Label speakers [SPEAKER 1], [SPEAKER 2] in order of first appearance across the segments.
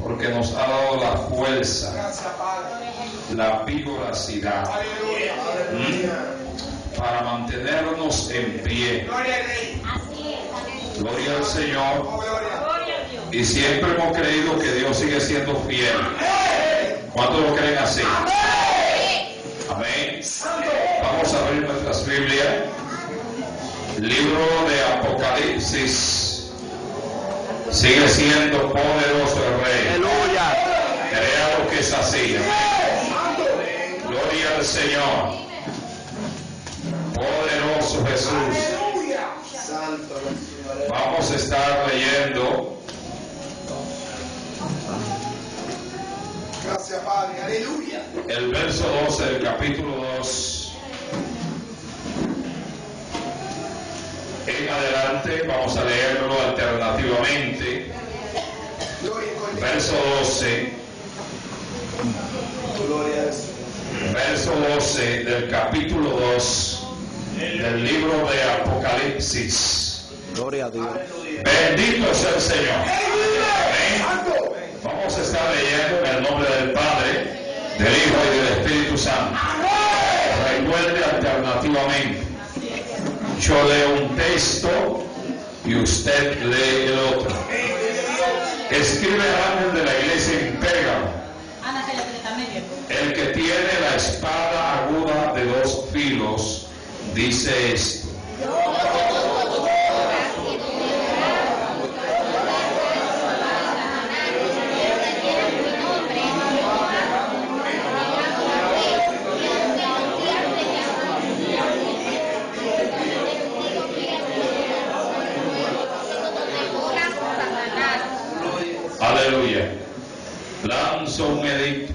[SPEAKER 1] porque nos ha dado la fuerza, la vigorosidad para mantenernos en pie. Gloria al Señor. Y siempre hemos creído que Dios sigue siendo fiel. ¿Cuántos lo creen así? Amén. Vamos a abrir nuestras Biblias. Libro de Apocalipsis. Sigue siendo poderoso el Rey.
[SPEAKER 2] Aleluya.
[SPEAKER 1] Créalo que es así. Gloria al Señor. Poderoso Jesús. Vamos a estar leyendo.
[SPEAKER 3] Gracias, Padre. Aleluya.
[SPEAKER 1] El verso 12 del capítulo 2. En adelante vamos a leerlo alternativamente. Verso 12. Verso 12 del capítulo 2 del libro de Apocalipsis.
[SPEAKER 2] Gloria a Dios.
[SPEAKER 1] Bendito es el Señor. Amén. Vamos a estar leyendo en el nombre del Padre, del Hijo y del Espíritu Santo. Recuerde alternativamente. Yo leo un texto y usted lee el otro. Escribe al ángel de la iglesia en Pérgamo, el que tiene la espada aguda de 2 filos, dice esto. Aleluya. Lanzo un edicto,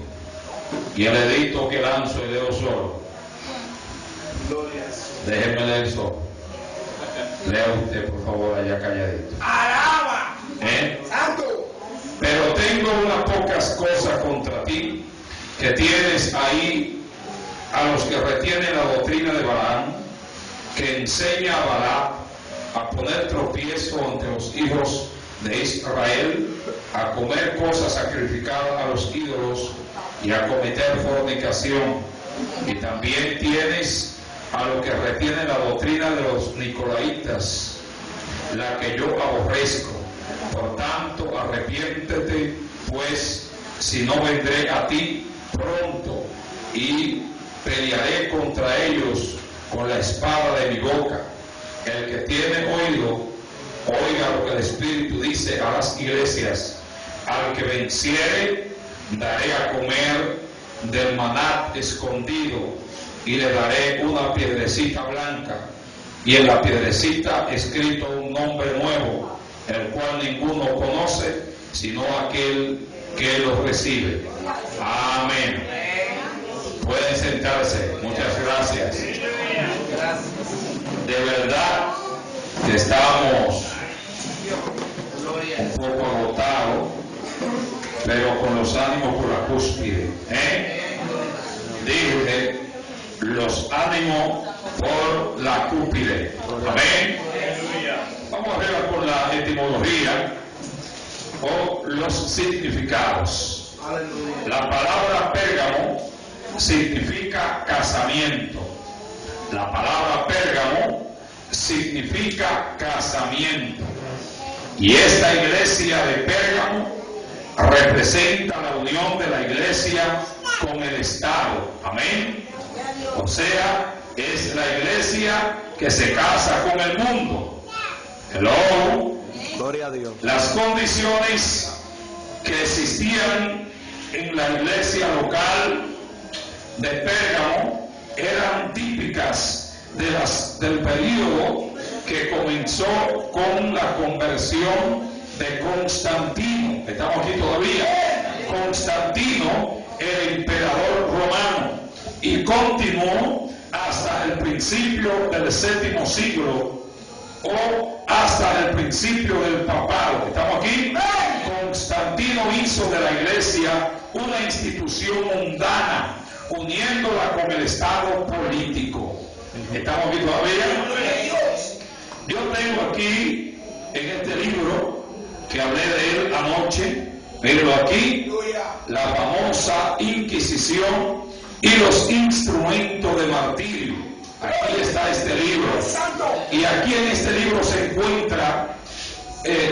[SPEAKER 1] y el edicto que lanzo y leo solo. Déjenme leer solo. Lea usted, por favor, allá calladito.
[SPEAKER 3] ¡Alaba!
[SPEAKER 1] ¡Santo! Pero tengo unas pocas cosas contra ti, que tienes ahí a los que retienen la doctrina de Balaam, que enseña a Balac a poner tropiezo ante los hijos de Israel, a comer cosas sacrificadas a los ídolos y a cometer fornicación. Y también tienes a los que retienen la doctrina de los nicolaitas, la que yo aborrezco. Por tanto, arrepiéntete, pues, si no vendré a ti pronto y pelearé contra ellos con la espada de mi boca. El que tiene oído, oiga lo que el Espíritu dice a las iglesias. Al que venciere, daré a comer del maná escondido, y le daré una piedrecita blanca, y en la piedrecita escrito un nombre nuevo, el cual ninguno conoce, sino aquel que lo recibe. Amén. Pueden sentarse. Muchas gracias. De verdad que estamos un poco agotados, pero con los ánimos por la cúspide. Dije, los ánimos por la cúspide. Amén. Vamos a ver con la etimología o los significados. La palabra Pérgamo significa casamiento. La palabra Pérgamo significa casamiento. Y esta iglesia de Pérgamo representa la unión de la iglesia con el Estado. Amén. O sea, es la iglesia que se casa con el mundo. Hello.
[SPEAKER 2] Gloria a Dios.
[SPEAKER 1] Las condiciones que existían en la iglesia local de Pérgamo eran típicas del período que comenzó con la conversión de Constantino. Estamos aquí todavía. Constantino era emperador romano y continuó hasta el principio del VII siglo o hasta el principio del papado. ¿Estamos aquí? Constantino hizo de la iglesia una institución mundana, uniéndola con el Estado político. ¿Estamos aquí todavía? Yo tengo aquí en este libro, que hablé de él anoche, Mírenlo aquí,
[SPEAKER 3] Aleluya.
[SPEAKER 1] la famosa Inquisición y los instrumentos de martirio. Aquí está este libro.
[SPEAKER 3] Santo.
[SPEAKER 1] Y aquí en este libro se encuentran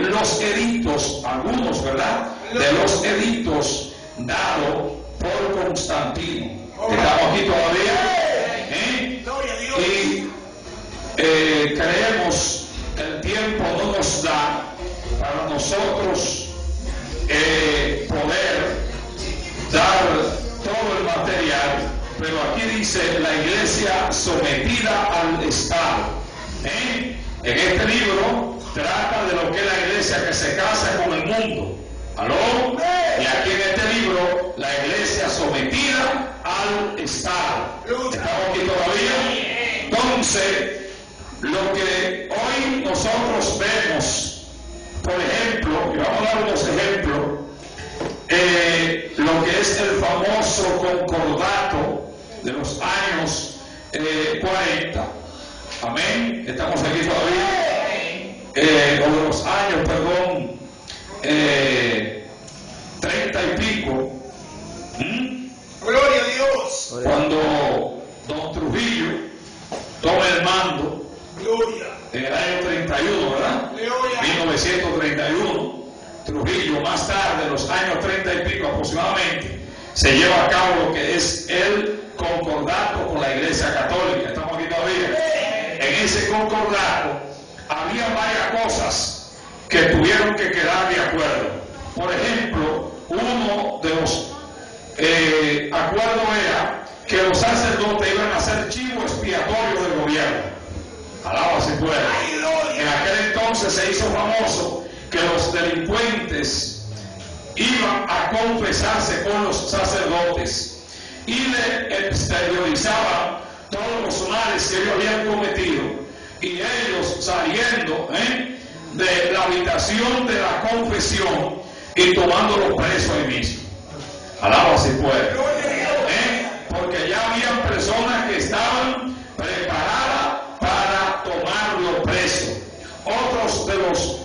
[SPEAKER 1] los edictos, algunos, ¿verdad? De los edictos dados por Constantino. ¿Estamos aquí todavía?
[SPEAKER 3] Gloria a Dios.
[SPEAKER 1] Y creemos que el tiempo no nos da para nosotros poder dar todo el material, pero aquí dice la iglesia sometida al Estado. En este libro trata de lo que es la iglesia que se casa con el mundo. ¿Aló? Y aquí en este libro, la iglesia sometida al Estado. ¿Estamos aquí todavía? Entonces, lo que hoy nosotros vemos, por ejemplo, y vamos a dar unos ejemplos, lo que es el famoso concordato de los años 40. Amén. Estamos aquí todavía. O de los años, perdón, 30 y pico.
[SPEAKER 3] Gloria a Dios.
[SPEAKER 1] Cuando don Trujillo toma el mando.
[SPEAKER 3] Gloria.
[SPEAKER 1] En el año 31, ¿verdad?
[SPEAKER 3] Gloria.
[SPEAKER 1] 1931. Trujillo, más tarde, los años 30 y pico aproximadamente, se lleva a cabo lo que es el concordato con la Iglesia Católica. ¿Estamos aquí todavía? En ese concordato había varias cosas que tuvieron que quedar de acuerdo. Por ejemplo, uno de los acuerdos era que los sacerdotes iban a ser chivo expiatorio del gobierno. Alaba si puede. En aquel entonces se hizo famoso que los delincuentes iban a confesarse con los sacerdotes y le exteriorizaban todos los males que ellos habían cometido, y ellos saliendo de la habitación de la confesión y tomándolo preso ahí mismo. Alaba si puede. Porque ya habían personas que estaban preparadas para tomarlo preso. Otros de los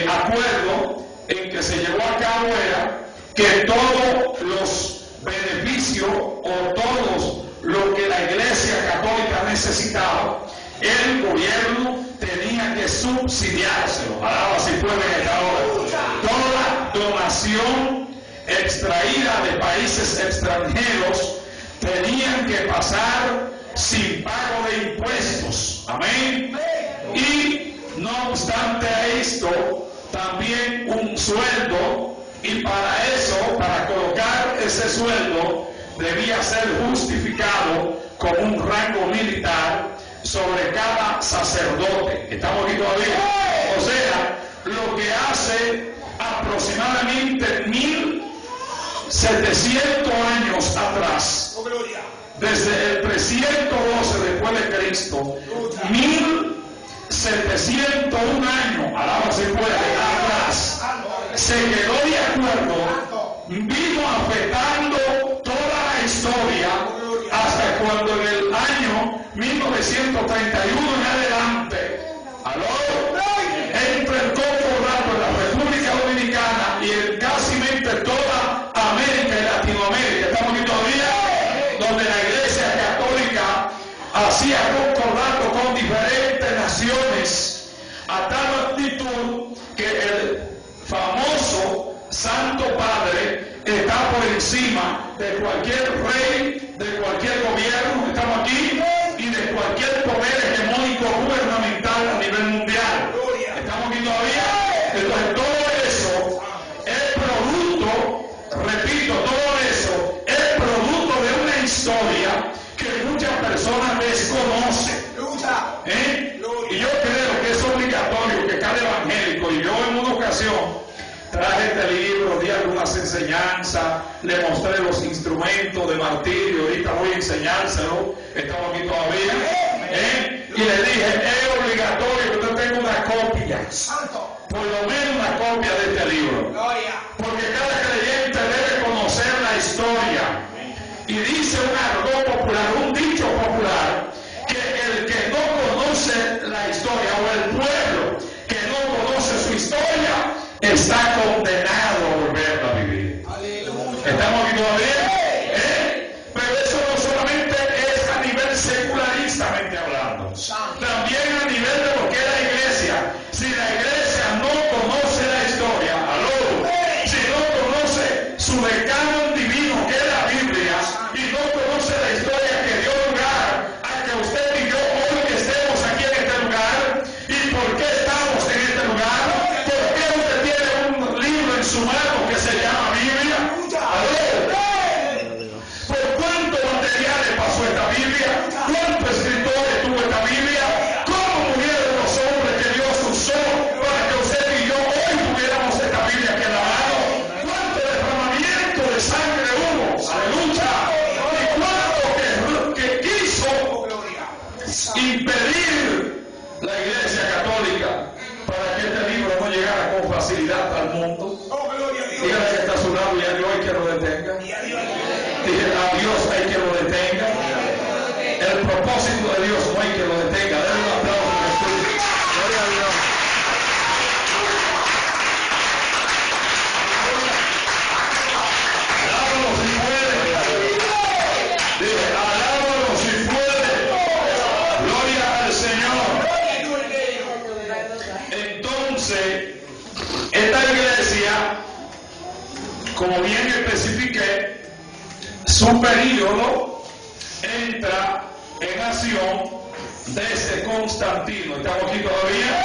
[SPEAKER 1] acuerdo en que se llevó a cabo era que todos los beneficios o todos lo que la Iglesia Católica necesitaba, el gobierno tenía que subsidiárselo. Alaba si puede en esta hora. Toda donación extraída de países extranjeros tenían que pasar sin pago de impuestos. Amén. Y no obstante a esto, también un sueldo, y para eso, para colocar ese sueldo, debía ser justificado con un rango militar sobre cada sacerdote. ¿Estamos aquí todavía? O sea, lo que hace aproximadamente 1700 años atrás, desde el 312 después de Cristo, 1701 años, alaba si puede, atrás, se quedó de acuerdo, vino afectando toda la historia hasta cuando en el año 1931 en adelante, entre el concordato de la República Dominicana y en casi toda América y Latinoamérica, estamos aquí todavía, donde la Iglesia Católica hacía concordato con diferentes naciones a tal magnitud que el famoso Santo Padre está por encima de cualquier rey, de cualquier gobierno, estamos aquí, y de cualquier poder hegemónico gubernamental a nivel mundial. Estamos aquí todavía. Entonces todo eso es producto, repito, todo eso es producto de una historia que muchas personas desconocen. Y yo creo que es obligatorio que cada evangélico, y yo en una ocasión traje este libro, di algunas enseñanzas, le mostré los instrumentos de martirio, ahorita voy a enseñárselo, estamos aquí todavía, y le dije, es obligatorio que usted tenga una copia, por lo menos una copia de este libro, porque cada creyente debe conocer la historia. Y dice un argot popular, un dicho popular, que el que no conoce la historia, o el pueblo que no conoce su historia, está condenado a volverla ¿Estamos aquí todavía? Pero eso no solamente es a nivel secularistamente hablando, también a nivel de lo que es la iglesia. Si la iglesia no conoce la historia, si no conoce su decano divino que es la Biblia, y no conoce la historia que dio lugar a que usted y yo hoy estemos aquí en este lugar, y por qué estamos en este lugar, por qué usted tiene un libro en su mano que se llama Biblia, por cuánto material le pasó esta Biblia, cuántos escritores tuvo esta Biblia, cómo murieron los hombres que Dios usó para que usted y yo hoy tuviéramos esta Biblia aquí en la mano, cuánto derramamiento de sangre hubo, aleluya, y cuánto que quiso impedir la Iglesia Católica para que este libro no llegara con facilidad al mundo. Dígale que está a su lado y a Dios hay que lo detenga. Dije, a Dios hay que lo detenga. El propósito de Dios no hay que lo detenga. Denle un aplauso a Jesús. Gloria a Dios. Alábalo si puede. Dije, alábalo si puede. Gloria al Señor. Entonces, esta iglesia, como bien especifiqué, su periodo entra en acción desde Constantino. ¿Estamos aquí todavía?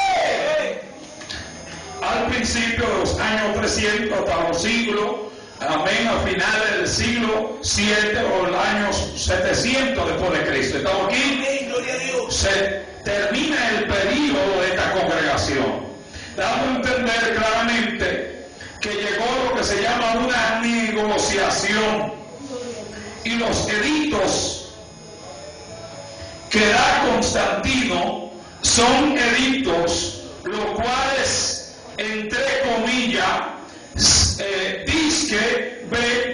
[SPEAKER 1] Al principio de los años 300 hasta los siglos, amén, a finales del siglo 7 o el año 700 después de Cristo. ¿Estamos aquí? Se termina el periodo de esta congregación, dando a entender claramente que llegó lo que se llama una negociación, y los edictos que da Constantino son edictos los cuales, entre comillas, dizque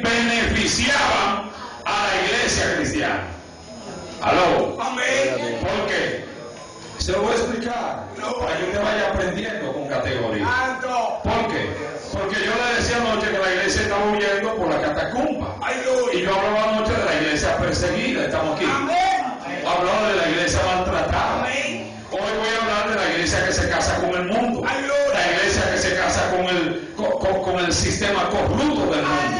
[SPEAKER 1] beneficiaban a la iglesia cristiana. ¿Aló?
[SPEAKER 3] Amén.
[SPEAKER 1] ¿Por qué? Se lo voy a explicar para que usted vaya aprendiendo con categoría. ¿Por qué? Porque yo le decía anoche que la iglesia estaba huyendo por la catacumba. Y yo hablaba anoche de la iglesia perseguida. Estamos aquí. Hablaba de la iglesia maltratada. Hoy voy a hablar de la iglesia que se casa con el mundo. La iglesia que se casa con el sistema corrupto del mundo.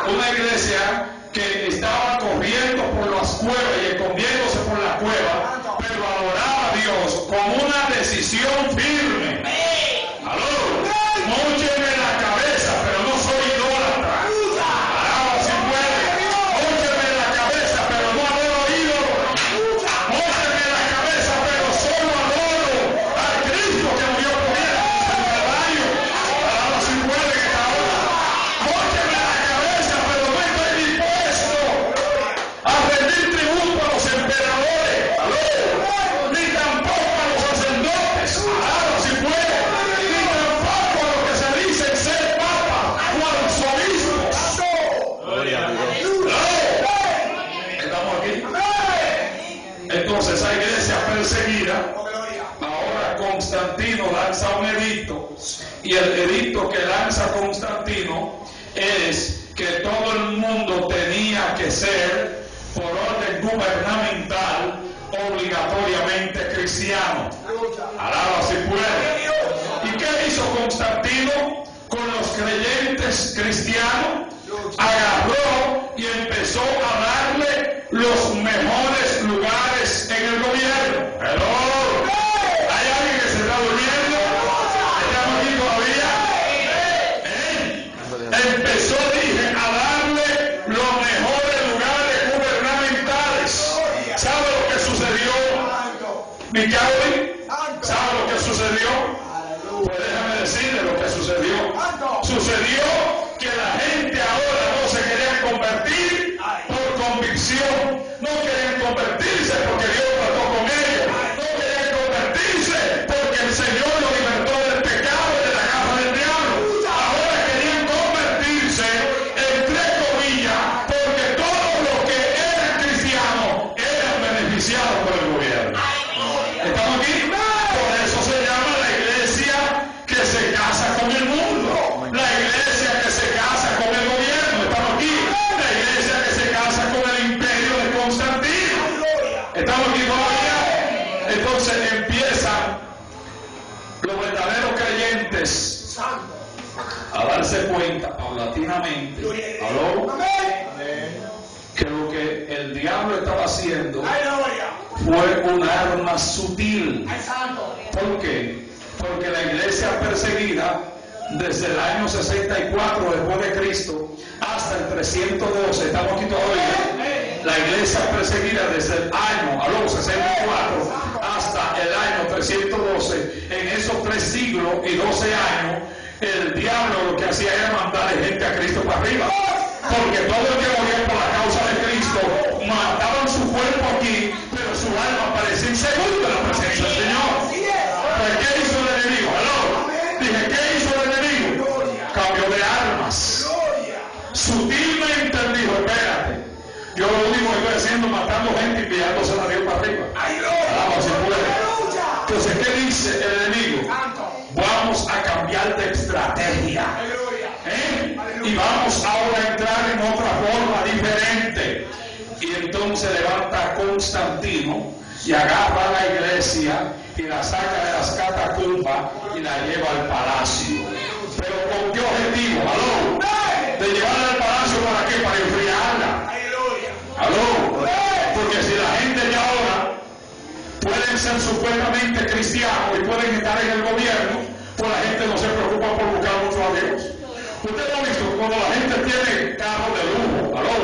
[SPEAKER 1] Una iglesia que estaba corriendo por las cuevas y escondiéndose por la cueva, pero adoraba a Dios con una decisión firme. ¡Aló! Mócheme la cabeza, pero no soy idólatra. Alaba si puede. Mócheme la cabeza, pero no adoro ídolos. Mócheme la cabeza, pero solo adoro al Cristo que murió por mí en el Calvario. Alaba si puede que está ahora. Mócheme la cabeza, pero no estoy dispuesto a rendir tributo a los emperadores. ¡Aló! Ni tampoco a los sacerdotes. Alaba si puede. Entonces, esa iglesia perseguida, ahora Constantino lanza un edicto, y el edicto que lanza Constantino es que todo el mundo tenía que ser, por orden gubernamental, obligatoriamente cristiano. Alaba si puede. ¿Y qué hizo Constantino con los creyentes cristianos? Agarró y empezó a darle los mejores lugares en el gobierno. ¡Hello! ¿Hay alguien que se está durmiendo? ¿Estamos aquí todavía? Empezó, dije, a darle los mejores lugares gubernamentales. ¿Sabe lo que sucedió, Micaeli? ¿Sabe lo que sucedió? Pues déjame decirle lo que sucedió. Sucedió que la gente ahora no se quería convertir por convicción, no querían convertirse porque Dios trató con ellos, no querían convertirse porque el Señor lo libertó del pecado y de la casa del diablo. Ahora querían convertirse, entre comillas, porque todos los que eran cristianos eran beneficiados por el gobierno. ¿Estamos aquí? Por eso se llama la iglesia que se casa con el mundo, la iglesia que cuenta paulatinamente,
[SPEAKER 3] Gloria a Dios.
[SPEAKER 1] aló,
[SPEAKER 3] Amén.
[SPEAKER 1] que lo que el diablo estaba haciendo
[SPEAKER 3] Ay, gloria.
[SPEAKER 1] fue un arma sutil.
[SPEAKER 3] Ay, santo.
[SPEAKER 1] ¿Por qué? Porque la iglesia perseguida desde el año 64 después de Cristo hasta el 312, estamos aquí todavía, la iglesia perseguida desde el año, aló, 64 hasta el año 312, en esos 3 siglos y 12 años, el diablo lo que hacía era mandarle gente a Cristo para arriba, porque todo el que moría por la causa de Cristo mataban su cuerpo aquí, pero su alma parecía insegura en la presencia del Señor. Pues, ¿qué hizo el enemigo? ¿Aló? Dije, ¿qué hizo el enemigo? Cambio de armas. Sutilmente él dijo, espérate, yo lo único que estoy haciendo es matando gente y enviándose a Dios para arriba. Alaba, si puede. Entonces, ¿qué dice el enemigo? Vamos a cambiar de estrategia. Y vamos ahora a entrar en otra forma diferente. Y entonces levanta Constantino y agarra a la iglesia y la saca de las catacumbas y la lleva al palacio. Pero ¿con qué objetivo? ¿Aló? De llevarla al palacio, ¿para qué? Para enfriarla. ¿Aló? Porque si la gente de ahora pueden ser supuestamente cristianos y pueden estar en el gobierno, pues la gente no se preocupa por buscar mucho a Dios. Usted lo ha visto cuando la gente tiene carro de lujo, ¿aló?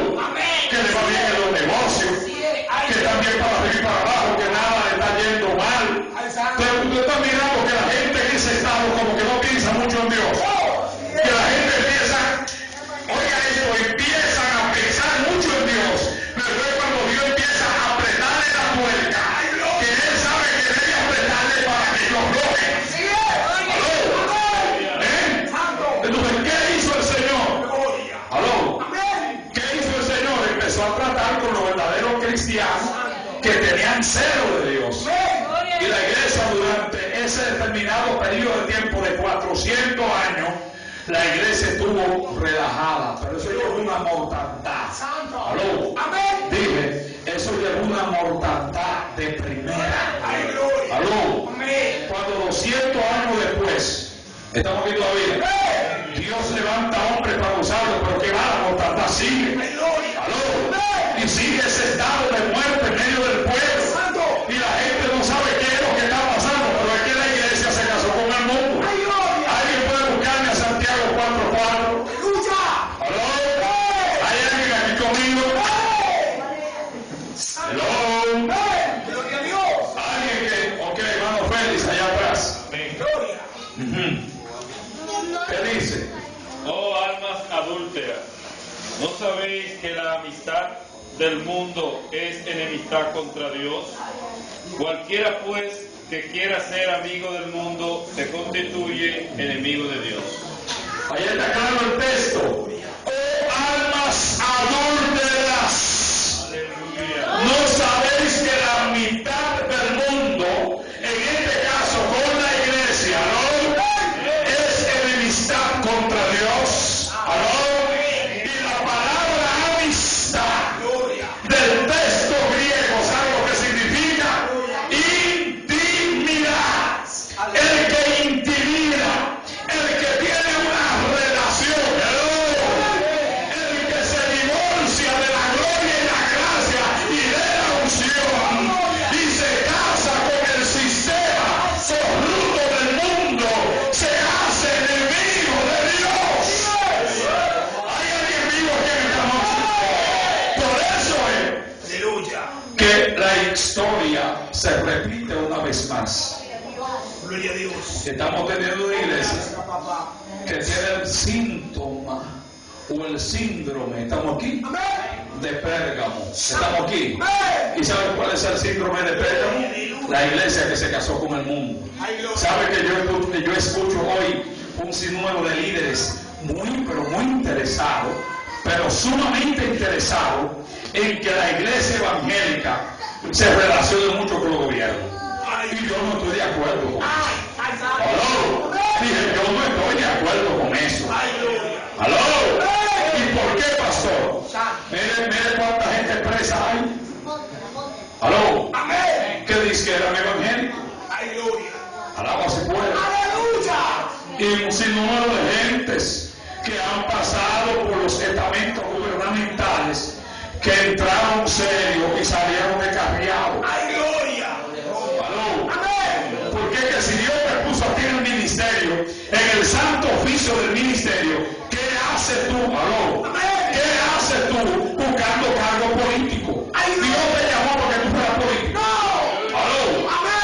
[SPEAKER 1] Que le va bien en los negocios, que están bien para arriba y para abajo, que nada le está yendo mal. Pero usted está mirando que la gente en ese estado como que no piensa mucho en Dios. Que la gente empieza, oiga esto, empiezan a pensar mucho en Dios. Pero es cuando Dios empieza a apretarle la tuerca, que Él sabe que debe apretarle para que lo bloqueen. Entonces, ¿qué hizo el Señor? ¿Aló? ¿Qué hizo el Señor? Empezó a tratar con los verdaderos cristianos que tenían celo de Dios. Y la iglesia durante ese determinado periodo de tiempo de 400 años, la iglesia estuvo relajada, pero eso llevó una mortandad. ¿Aló? Dije, eso llevó una mortandad de primera. ¿Aló? Cuando 200 años después, estamos aquí todavía, Dios levanta hombres para usarlo, pero que va, la mortandad sigue. ¿Aló? Y sigue ese estado de muerte en medio del pueblo. Y la gente no sabe qué es lo que está pasando, pero es que la iglesia se casó con el mundo. ¿Alguien puede buscarme a Santiago 4:4? ¿Aló? ¿Hay alguien aquí conmigo? ¿Aló? ¿Alguien que? Ok, hermano Félix, allá atrás. ¿Qué dice?
[SPEAKER 2] Oh almas adúlteras, ¿no sabéis que la amistad del mundo es enemistad contra Dios? Cualquiera pues que quiera ser amigo del mundo se constituye enemigo de Dios.
[SPEAKER 1] Ahí está claro el texto. Oh almas adúlteras,
[SPEAKER 2] Aleluya.
[SPEAKER 1] ¿no sabéis que la mitad del mundo, en este caso con la iglesia, ¿no? Es enemistad contra Dios? ¿Aló? Y la palabra amistad del texto griego, ¿sabe lo que significa? Intimidad. El que intimida, el que tiene una relación, el que se divorcia de la gloria y la gracia y de la unción y se casa con el sistema corrupto del mundo, se hace enemigo de Dios. ¿Hay alguien vivo aquí en esta noche? Por eso es que la historia se repite una vez más.
[SPEAKER 3] Gloria a Dios.
[SPEAKER 1] Estamos teniendo una iglesia que tiene el síntoma o el síndrome, estamos aquí, de Pérgamo. Estamos aquí. ¿Y saben cuál es el síndrome de Pérgamo? La iglesia que se casó con el mundo. ¿Sabe que yo escucho hoy un sinnúmero de líderes pero muy interesados, pero sumamente interesados en que la iglesia evangélica se relacione mucho con los gobiernos? Y yo no estoy de acuerdo con eso. ¿Aló? Dije, yo no estoy de acuerdo con eso. ¿Aló? ¿Y por qué, pastor? Mire cuánta gente presa hay. ¿Aló? Que dice que eran evangélicos. Alaba si puede. Y un sinnúmero de gentes que han los estamentos gubernamentales que entraron serios y salieron descarriados.
[SPEAKER 3] ¡Ay, gloria!
[SPEAKER 1] ¿Aló?
[SPEAKER 3] ¡Amén!
[SPEAKER 1] Porque es que si Dios te puso a ti en el ministerio, en el santo oficio del ministerio, ¿qué haces tú? ¿Aló? ¿Qué haces tú buscando cargo político? Dios te llamó porque tú fueras político. ¿Aló?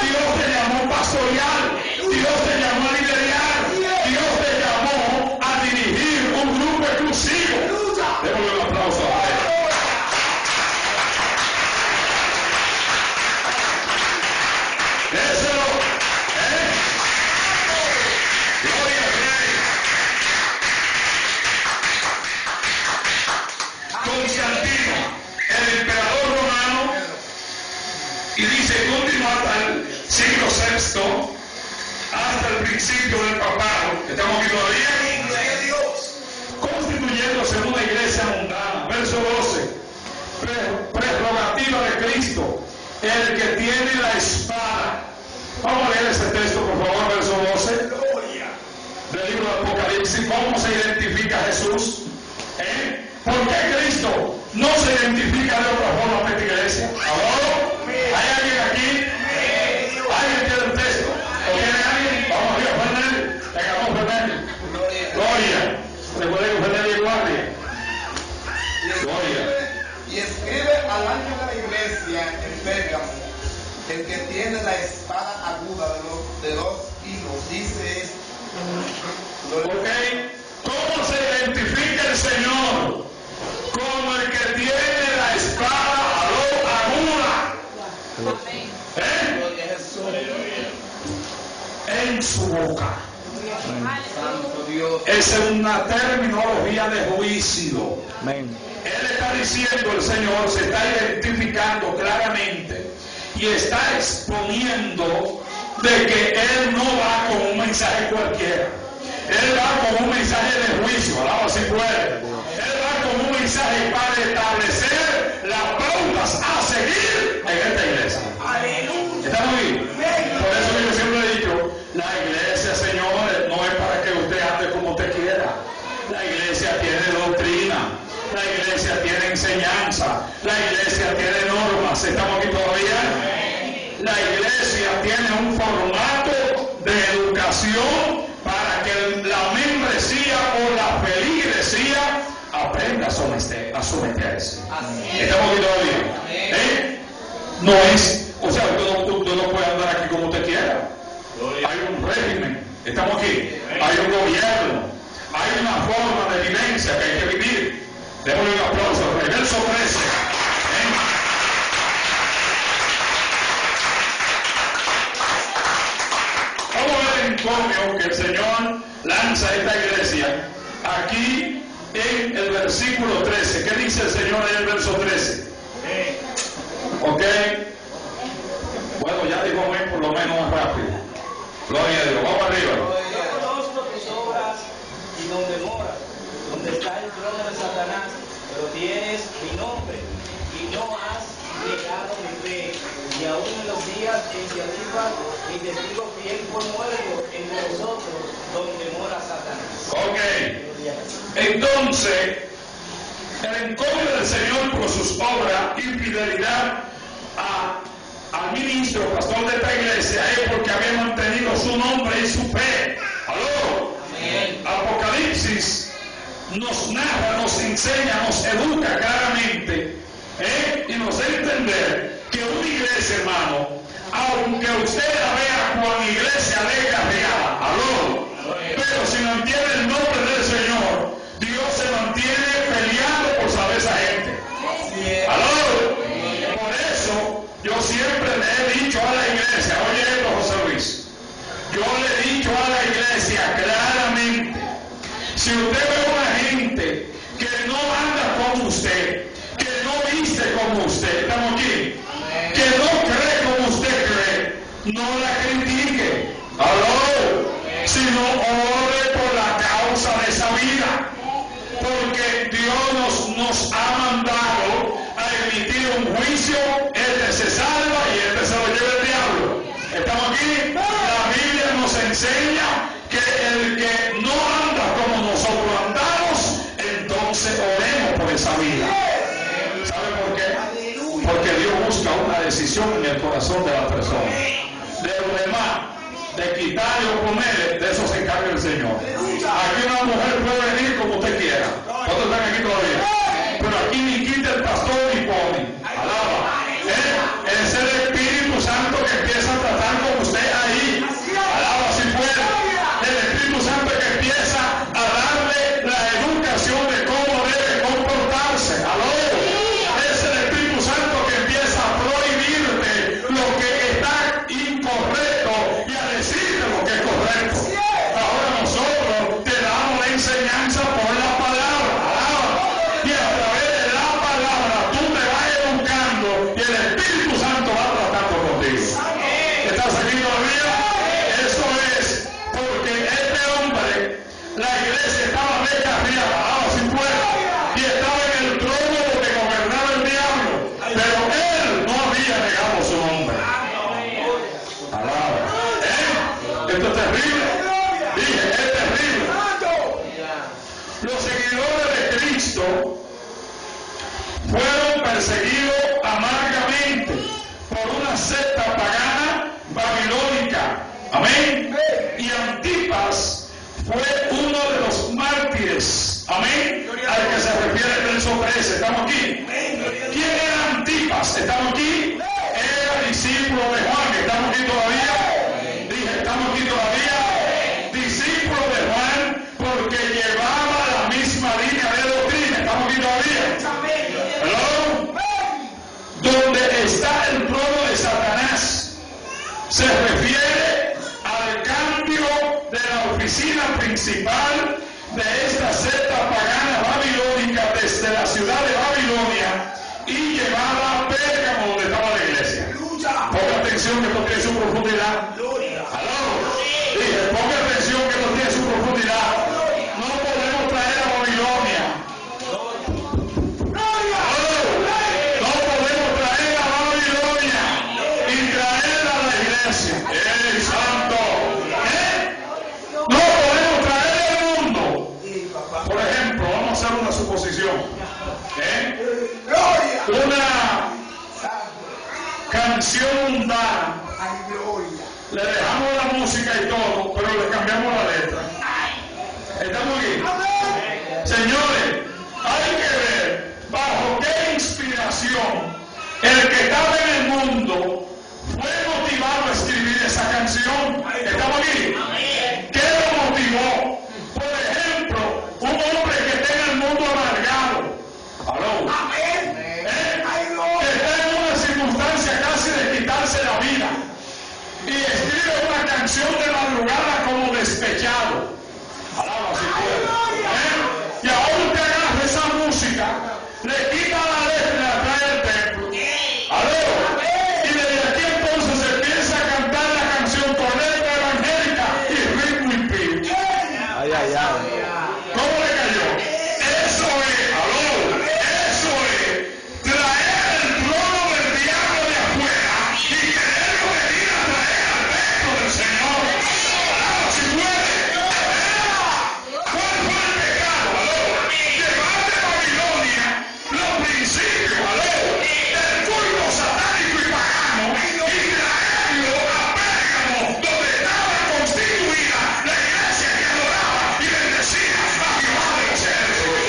[SPEAKER 1] Dios te llamó pastoreal. Dios te llamó a liderar. Dios te llamó a dirigir un grupo exclusivo. Démosle un aplauso a él. Déselo. Gloria al Rey. Constantino, el emperador romano, y dice continuó hasta el siglo VI, hasta el principio del papado, estamos aquí todavía,
[SPEAKER 3] ¡Gloria a Dios!
[SPEAKER 1] constituyéndose en una iglesia mundana. Verso 12, prerrogativa de Cristo, el que tiene la espada. Vamos a leer ese texto, por favor, verso 12
[SPEAKER 3] ¡Gloria!
[SPEAKER 1] del libro de Apocalipsis. ¿Cómo se identifica Jesús? ¿Por qué Cristo no se identifica de otra forma en esta iglesia? ¿Aló? ¿Hay alguien aquí? ¿Alguien tiene el texto? ¿O tiene alguien? Vamos arriba, Fernández. Vengamos, Fernández. Gloria. Recuerden que Fernández es guardia. Gloria.
[SPEAKER 4] Y escribe al ángel de la iglesia en Pérgamo, el que tiene la espada aguda de dos hilos, dice esto.
[SPEAKER 1] ¿Ok? ¿Cómo se identifica el Señor? Como el que tiene la espada aguda.
[SPEAKER 4] Gloria a Jesús.
[SPEAKER 1] En su boca.
[SPEAKER 4] Santo Dios.
[SPEAKER 1] Esa es una terminología de juicio.
[SPEAKER 5] Amén.
[SPEAKER 1] Él está diciendo, el Señor se está identificando claramente y está exponiendo de que Él no va con un mensaje cualquiera. Él va con un mensaje de juicio, alaba si puede. Él va con un mensaje para establecer las pautas a seguir en esta iglesia.
[SPEAKER 3] ¡Aleluya!
[SPEAKER 1] ¿Estamos bien? Por eso yo siempre he dicho, la iglesia, señores, no es para que usted ande como usted quiera. La iglesia tiene doctrina, la iglesia tiene enseñanza, la iglesia tiene normas. ¿Estamos aquí todavía? La iglesia tiene un formato de educación para que la membresía o la feligresía aprenda a someterse. ¿Estamos aquí todavía? No es, o sea, usted no puede andar aquí como usted quiera. Hay un régimen, estamos aquí, hay un gobierno, hay una forma de vivencia que hay que vivir. Démosle un aplauso. Verso 13. Vamos a ver el encomio que el Señor lanza a esta iglesia aquí en el versículo 13. ¿Qué dice el Señor en el verso 13? Ok. Bueno, ya dijo amén por lo menos más rápido. Gloria a Dios. Vamos arriba.
[SPEAKER 6] Conozco tus obras y donde moras, donde está el trono de Satanás, pero tienes mi nombre y no has negado mi fe, y aún en los días en que arriba mi testigo fiel fue muerto entre vosotros, donde mora Satanás.
[SPEAKER 1] Ok. Entonces, el encomio del Señor por sus obras y fidelidad al ministro, pastor de esta iglesia, es porque había mantenido su nombre y su fe. ¿Aló?
[SPEAKER 4] Amén.
[SPEAKER 1] Apocalipsis nos narra, nos enseña, nos educa claramente y nos da a entender que una iglesia, hermano, aunque usted la vea como iglesia descarriada, aló, pero si mantiene el nombre del Señor, Dios se mantiene peleando por saber esa gente. Aló. Por eso yo siempre le he dicho a la iglesia, oye esto, José Luis, yo le he dicho a la iglesia claramente, si usted ve una gente que no anda como usted, que no viste como usted, estamos aquí, que no cree como usted cree, no la critique, aló, sino ore por la causa de esa vida, porque Dios nos ha mandado a emitir un juicio, este se salva y este se lo lleva el diablo. ¿Estamos aquí? La Biblia nos enseña que el que no anda como nosotros andamos, entonces entonces oremos por esa vida. ¿Sabe por qué? Porque Dios busca una decisión en el corazón de la persona. De lo demás, de quitarle o ponerle, de eso se encarga el Señor. Aquí una mujer puede venir como usted quiera. ¿Cuántos están aquí todavía? Pero aquí ni quita el pastor ni pone. Alaba. Es el Espíritu Santo que empieza a tratar con usted ahí. Alaba si puede. El Espíritu Santo que empieza a darle la educación de cómo debe comportarse. Aló. Es el Espíritu Santo que empieza a prohibirte lo que está incorrecto y a decirte lo que es correcto. Ahora nosotros te damos la enseñanza por la palabra. Alaba. Y a través de la palabra tú te vas educando y el Espíritu Santo va tratando contigo. ¿Estás aquí todavía? Eso es porque este hombre, la iglesia estaba descarriada, si puede, y estaba en el trono donde gobernaba el diablo, pero él no había negado su nombre. Alaba. Esto es terrible. Dije, es terrible. Los seguidores de Cristo fueron perseguidos amargamente por una secta pagana babilónica. Amén. Y Antipas fue uno de los mártires. Amén. Al que se refiere el verso 13. ¿Estamos aquí? ¿Quién era Antipas? ¿Estamos aquí? Era discípulo de Juan. ¿Estamos aquí todavía? Dije, ¿estamos aquí todavía? Discípulo de Juan porque llevaba la misma línea de doctrina. ¿Estamos aquí todavía? ¿Hello? Donde está el trono de Satanás. Se refiere al cambio de la oficina principal de esta secta pagana babilónica desde la ciudad de Babilonia y llevada a Pérgamo, donde estaba la iglesia. Ponga atención que esto tiene su profundidad. ¿Aló? Dije, ponga atención que esto tiene su profundidad. No podemos traer a Babilonia. No podemos traer a Babilonia y traerla a la iglesia. ¡Ey, santo! No podemos traer el mundo. Por ejemplo, vamos a hacer una suposición. Una canción mundana. Le dejamos la música y todo, pero le cambiamos la letra. ¿Estamos aquí? Señores, hay que ver bajo qué inspiración el que estaba en el mundo fue motivado a escribir esa canción. ¿Estamos aquí? ¿Qué lo motivó? Por ejemplo, un hombre que está en el mundo amargado. ¿Aló? Que está en una circunstancia casi de quitarse la vida. Y escribe una canción de madrugada como despechado. Alaba si puede. Y ahora usted agarra esa música, le quita la letra y la trae al templo. ¿Aló? Y desde aquí entonces empieza a cantar la canción con letra evangélica y ritmo impío. ¿Cómo le cayó? Eso es, aló, eso es traer el trono del diablo de afuera y quererlo venir a traer al reino del Señor. Alaba si puede. ¿Cuál fue el pecado? Aló. Llevar de Babilonia los principios, aló, del culto satánico y pagano y traerlo a Pérgamo, donde estaba constituida la iglesia que adoraba y bendecía a Jehová de los ejércitos.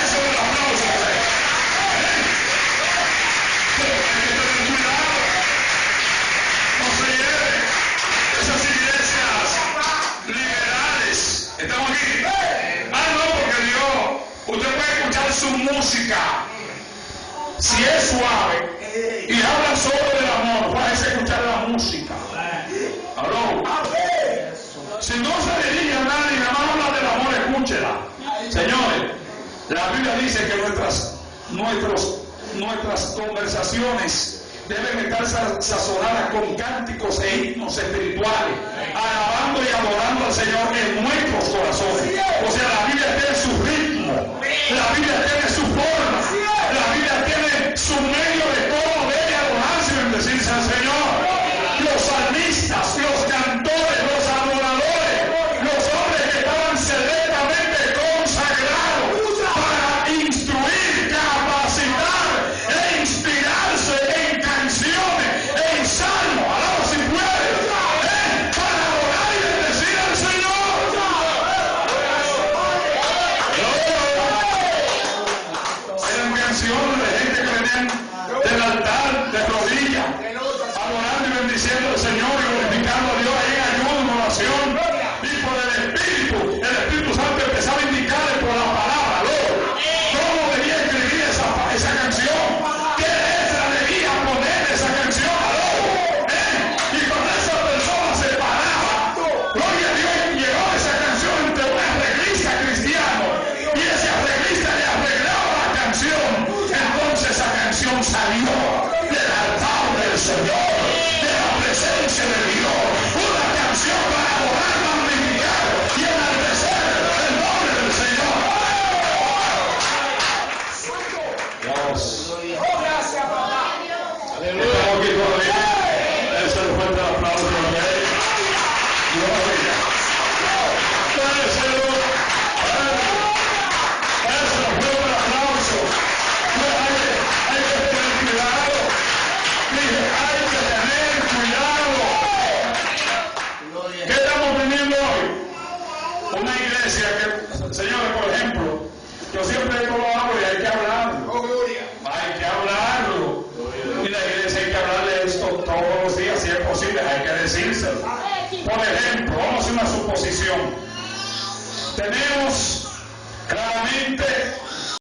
[SPEAKER 1] Eso es el aplauso. Pero hay que tener cuidado. No se lleve esas iglesias liberales. ¿Estamos aquí? No, porque Dios, usted puede escuchar su música. Si es suave y habla solo del amor, puede escuchar la música. ¿Aló? Si no se dirige a nadie, nada más habla del amor, escúchela. Señores, la Biblia dice que nuestras conversaciones deben estar sazonadas con cánticos e himnos espirituales, alabando y adorando al Señor en nuestros corazones. O sea, la Biblia tiene su ritmo, la Biblia tiene su forma, la Biblia tiene su medio de cómo debe adorarse y bendecirse al Señor. Los salmistas, los cantores, los adoradores, los hombres que estaban selectamente consagrados para canciones de gente que venían del altar de rodillas, adorando y bendiciendo al Señor y glorificando a Dios ahí en ayuno, en oración, y por el Espíritu Santo empezaba a indicarle por la palabra, cómo debía escribir esa canción, qué letra debía poner esa canción, y cuando esa persona se paraba, gloria a Dios, llegó esa canción entre un arreglista cristiano, y ese arreglista le arreglaba la canción, entonces esa canción salió del altar del Señor, de la presencia de Dios, una canción para adorar, magnificar y enaltecer el nombre del Señor. Dios.
[SPEAKER 3] Gracias, papá.
[SPEAKER 1] Estamos aquí todavía. Eso le falta el aplauso al Rey. Gloria. Déselo. Eso fue un aplauso. Hay que tener cuidado. Dije, hay que tener cuidado. ¿Qué estamos teniendo hoy? Una iglesia que, señores, por ejemplo, yo siempre digo lo hablo y hay que hablarlo.
[SPEAKER 3] Oh, gloria.
[SPEAKER 1] Hay que hablarlo. Y la iglesia hay que hablarle esto todos los días, si es posible, hay que decírselo. Por ejemplo, vamos a hacer una suposición. Tenemos claramente